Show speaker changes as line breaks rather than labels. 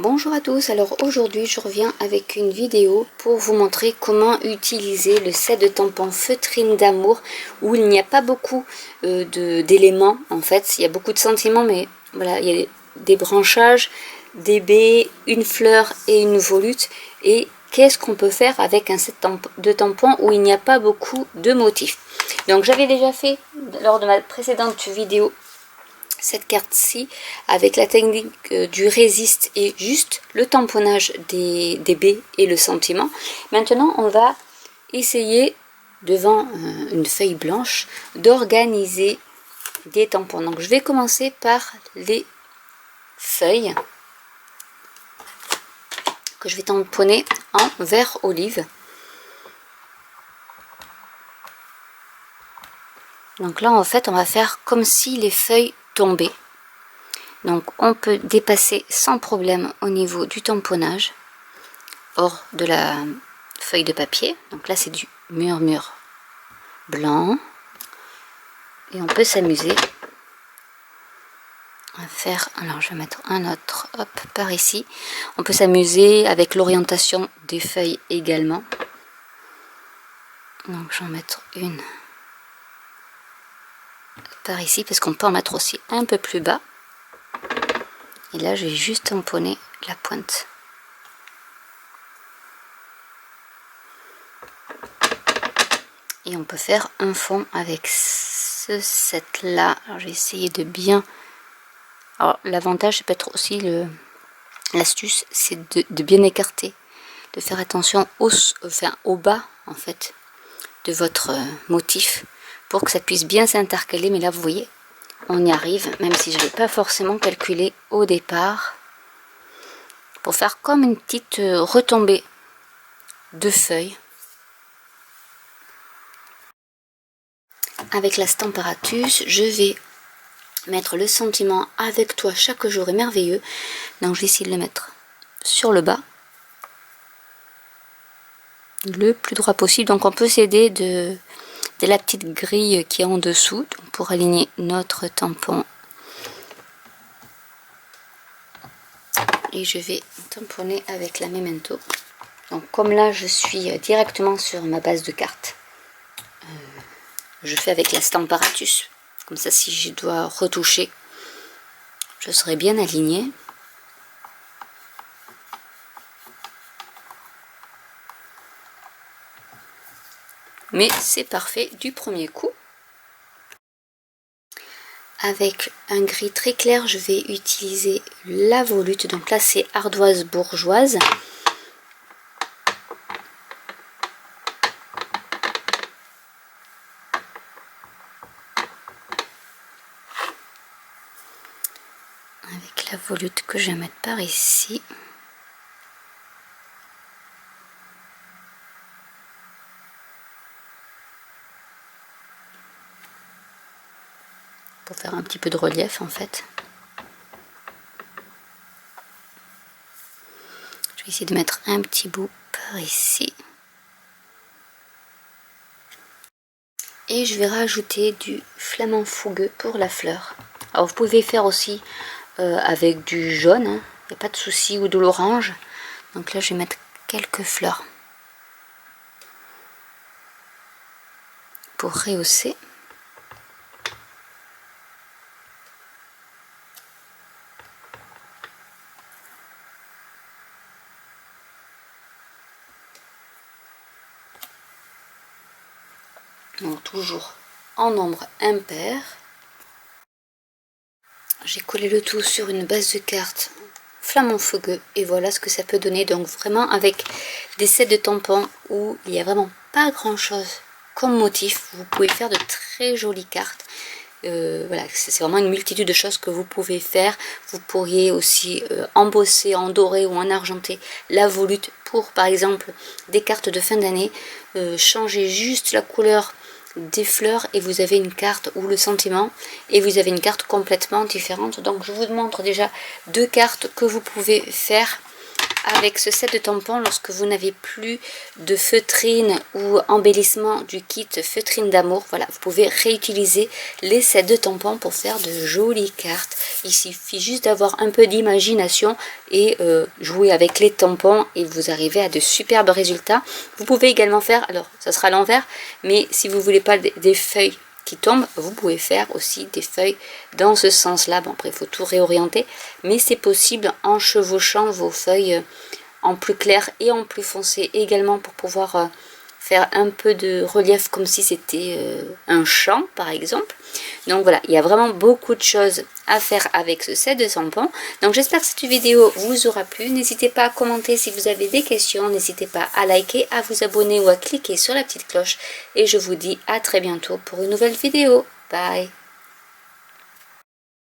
Bonjour à tous, alors aujourd'hui je reviens avec une vidéo pour vous montrer comment utiliser le set de tampons Feutrine d'amour où il n'y a pas beaucoup d'éléments en fait, il y a beaucoup de sentiments mais voilà, il y a des branchages, des baies, une fleur et une volute. Et qu'est-ce qu'on peut faire avec un set de tampons où il n'y a pas beaucoup de motifs? Donc j'avais déjà fait lors de ma précédente vidéo cette carte-ci avec la technique du résiste et juste le tamponnage des baies et le sentiment. Maintenant, on va essayer devant une feuille blanche d'organiser des tampons. Donc, je vais commencer par les feuilles que je vais tamponner en vert olive. Donc là, en fait, on va faire comme si les feuilles tombaient. Donc on peut dépasser sans problème au niveau du tamponnage hors de la feuille de papier. Donc là c'est du murmure blanc et on peut s'amuser à faire, alors je vais mettre un autre hop par ici, on peut s'amuser avec l'orientation des feuilles également. Donc j'en mettre une par ici parce qu'on peut en mettre aussi un peu plus bas. Et là, je vais juste tamponner la pointe. Et on peut faire un fond avec ce set-là. Alors, je vais essayer de bien... Alors, l'avantage, c'est peut-être aussi l'astuce, c'est de bien écarter. De faire attention au bas, en fait, de votre motif. Pour que ça puisse bien s'intercaler. Mais là, vous voyez, on y arrive, même si je ne l'ai pas forcément calculé au départ. Pour faire comme une petite retombée de feuilles. Avec la Stamparatus, je vais mettre le sentiment avec toi chaque jour est merveilleux. Donc je vais essayer de le mettre sur le bas. Le plus droit possible. Donc on peut s'aider de la petite grille qui est en dessous pour aligner notre tampon. Et je vais tamponner avec la Memento. Donc comme là je suis directement sur ma base de cartes, je fais avec la Stamparatus. Comme ça si je dois retoucher, je serai bien alignée. Mais c'est parfait du premier coup. Avec un gris très clair, je vais utiliser la volute. Donc là, c'est ardoise bourgeoise. Avec la volute que je vais mettre par ici. Pour faire un petit peu de relief en fait. Je vais essayer de mettre un petit bout par ici. Et je vais rajouter du flamant fougueux pour la fleur. Alors vous pouvez faire aussi avec du jaune, hein, il n'y a pas de souci, ou de l'orange. Donc là je vais mettre quelques fleurs pour rehausser. Donc toujours en nombre impair. J'ai collé le tout sur une base de cartes flamant fougueux et voilà ce que ça peut donner. Donc vraiment avec des sets de tampons où il n'y a vraiment pas grand chose comme motif, vous pouvez faire de très jolies cartes. Voilà, c'est vraiment une multitude de choses que vous pouvez faire. Vous pourriez aussi embosser en doré ou en argenté la volute pour par exemple des cartes de fin d'année. Changer juste la couleur des fleurs et vous avez une carte ou le sentiment et vous avez une carte complètement différente. Donc je vous montre déjà deux cartes que vous pouvez faire avec ce set de tampons lorsque vous n'avez plus de feutrine ou embellissement du kit feutrine d'amour. Voilà, vous pouvez réutiliser les sets de tampons pour faire de jolies cartes. Il suffit juste d'avoir un peu d'imagination et jouer avec les tampons et vous arrivez à de superbes résultats. Vous pouvez également faire, alors ça sera à l'envers, mais si vous voulez pas des feuilles qui tombent, vous pouvez faire aussi des feuilles dans ce sens là. Bon, après il faut tout réorienter, mais c'est possible en chevauchant vos feuilles en plus clair et en plus foncé également pour pouvoir faire un peu de relief comme si c'était un champ par exemple. Donc voilà, il y a vraiment beaucoup de choses à faire avec ce set de tampons. Donc j'espère que cette vidéo vous aura plu. N'hésitez pas à commenter si vous avez des questions. N'hésitez pas à liker, à vous abonner ou à cliquer sur la petite cloche. Et je vous dis à très bientôt pour une nouvelle vidéo. Bye!